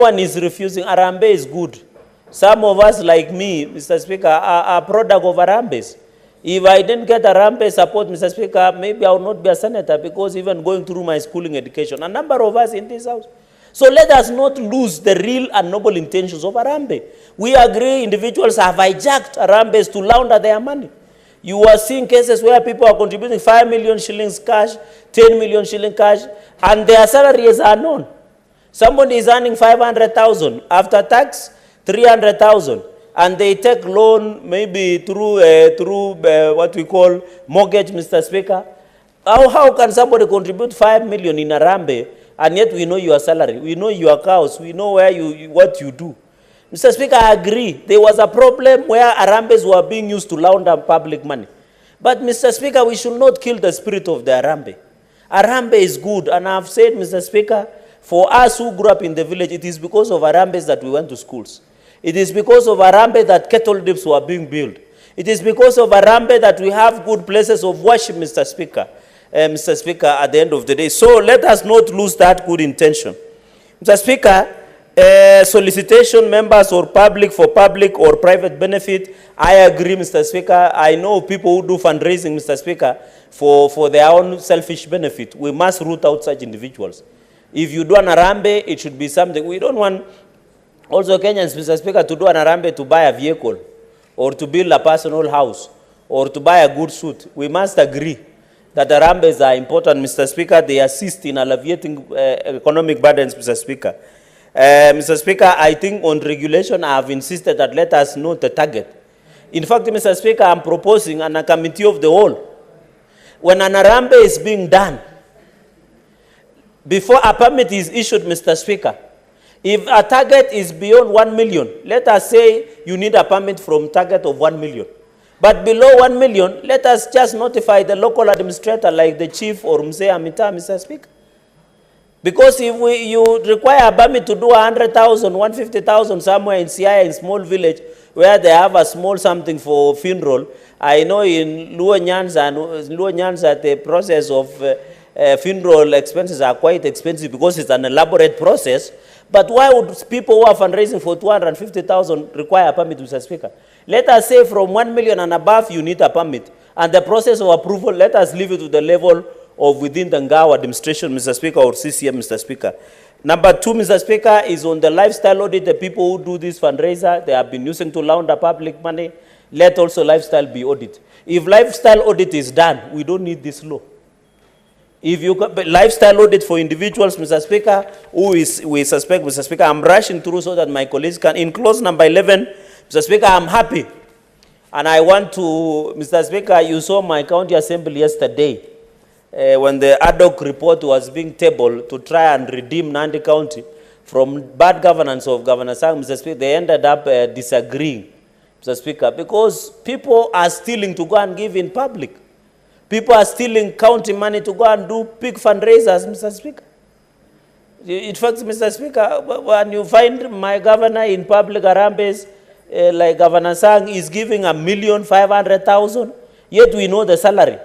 one is refusing. Harambee is good. Some of us, like me, Mr. Speaker, are product of Harambees. If I didn't get Harambee support, Mr. Speaker, maybe I would not be a senator, because even going through my schooling education, a number of us in this house. So let us not lose the real and noble intentions of Harambee. We agree individuals have hijacked Harambees to launder their money. You are seeing cases where people are contributing 5 million shillings cash, 10 million shilling cash, and their salaries are known. Somebody is earning 500,000 after tax, 300,000, and they take loan maybe through what we call mortgage, Mr. Speaker. How can somebody contribute 5 million in Harambee, and yet we know your salary, we know your cows, we know where what you do? Mr. Speaker, I agree. There was a problem where Harambees were being used to launder public money. But, Mr. Speaker, we should not kill the spirit of the Harambee. Harambee is good, and I've said, Mr. Speaker, for us who grew up in the village, it is because of Harambees that we went to schools. It is because of Harambee that kettle dips were being built. It is because of Harambee that we have good places of worship, Mr. Speaker. Mr. Speaker, at the end of the day. So let us not lose that good intention. Mr. Speaker, solicitation members or public for public or private benefit, I agree, Mr. Speaker. I know people who do fundraising, Mr. Speaker, for their own selfish benefit. We must root out such individuals. If you do an Harambee, it should be something. We don't want also Kenyans, Mr. Speaker, to do an Harambee to buy a vehicle or to build a personal house or to buy a good suit. We must agree that Harambees are important, Mr. Speaker. They assist in alleviating economic burdens, Mr. Speaker. Mr. Speaker, I think on regulation, I have insisted that let us know the target. In fact, Mr. Speaker, I'm proposing a committee of the whole. When an Harambee is being done, before a permit is issued, Mr. Speaker, if a target is beyond 1 million, let us say you need a permit from target of 1 million. But below 1 million, let us just notify the local administrator like the chief or Mzee Amita, Mr. Speaker. Because if you require a permit to do 100,000, 150,000 somewhere in Siaya, in small village, where they have a small something for funeral, I know in Luo Nyanza, the process of funeral expenses are quite expensive because it's an elaborate process. But why would people who are fundraising for 250,000 require a permit, Mr. Speaker? Let us say from 1 million and above, you need a permit. And the process of approval, let us leave it to the level of within the Ngao administration, Mr. Speaker, or CCM, Mr. Speaker. Number 2, Mr. Speaker, is on the lifestyle audit. The people who do this fundraiser, they have been using to launder public money. Let also lifestyle be audited. If lifestyle audit is done, we don't need this law. If you lifestyle audit for individuals, Mr. Speaker, we suspect, Mr. Speaker, I'm rushing through so that my colleagues can. In clause number 11, Mr. Speaker, I'm happy. And I want to, Mr. Speaker, you saw my county assembly yesterday when the ad hoc report was being tabled to try and redeem Nandi County from bad governance of Governor Sang, Mr. Speaker. They ended up disagreeing, Mr. Speaker, because people are stealing to go and give in public. People are stealing county money to go and do big fundraisers, Mr. Speaker. In fact, Mr. Speaker, when you find my governor in public Harambees, like Governor Sang is giving 1,500,000, yet we know the salary.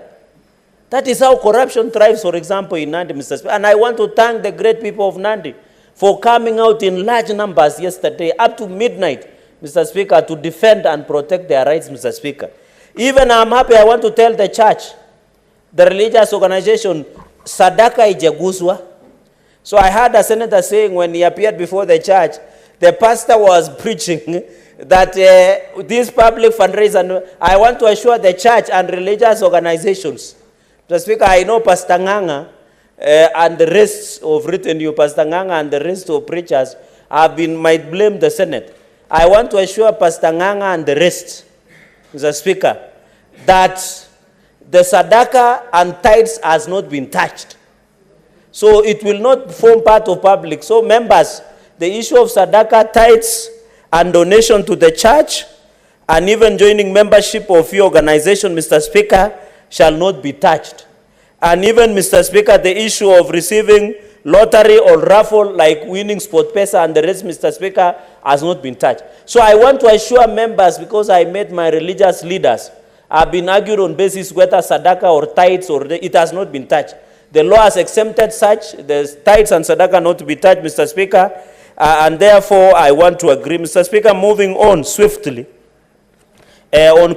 That is how corruption thrives, for example, in Nandi, Mr. Speaker. And I want to thank the great people of Nandi for coming out in large numbers yesterday, up to midnight, Mr. Speaker, to defend and protect their rights, Mr. Speaker. Even I'm happy, I want to tell the church, the religious organization, Sadaka Ijaguswa. So I heard a senator saying when he appeared before the church, the pastor was preaching that this public fundraiser, I want to assure the church and religious organizations. Mr. Speaker, I know Pastor Nganga and the rest of retinue, Pastor Nganga and the rest of preachers might blame the Senate. I want to assure Pastor Nganga and the rest, Mr. Speaker, that the Sadaka and tithes has not been touched. So it will not form part of public. So members, the issue of Sadaka, tithes, and donation to the church, and even joining membership of your organization, Mr. Speaker, shall not be touched. And even, Mr. Speaker, the issue of receiving lottery or raffle like winning sport pesa and the rest, Mr. Speaker, has not been touched. So I want to assure members, because I met my religious leaders, I've been argued on basis whether Sadaka or tithes or it has not been touched. The law has exempted such, the tithes and Sadaka not to be touched, Mr. Speaker. and therefore I want to agree. Mr. Speaker, moving on swiftly on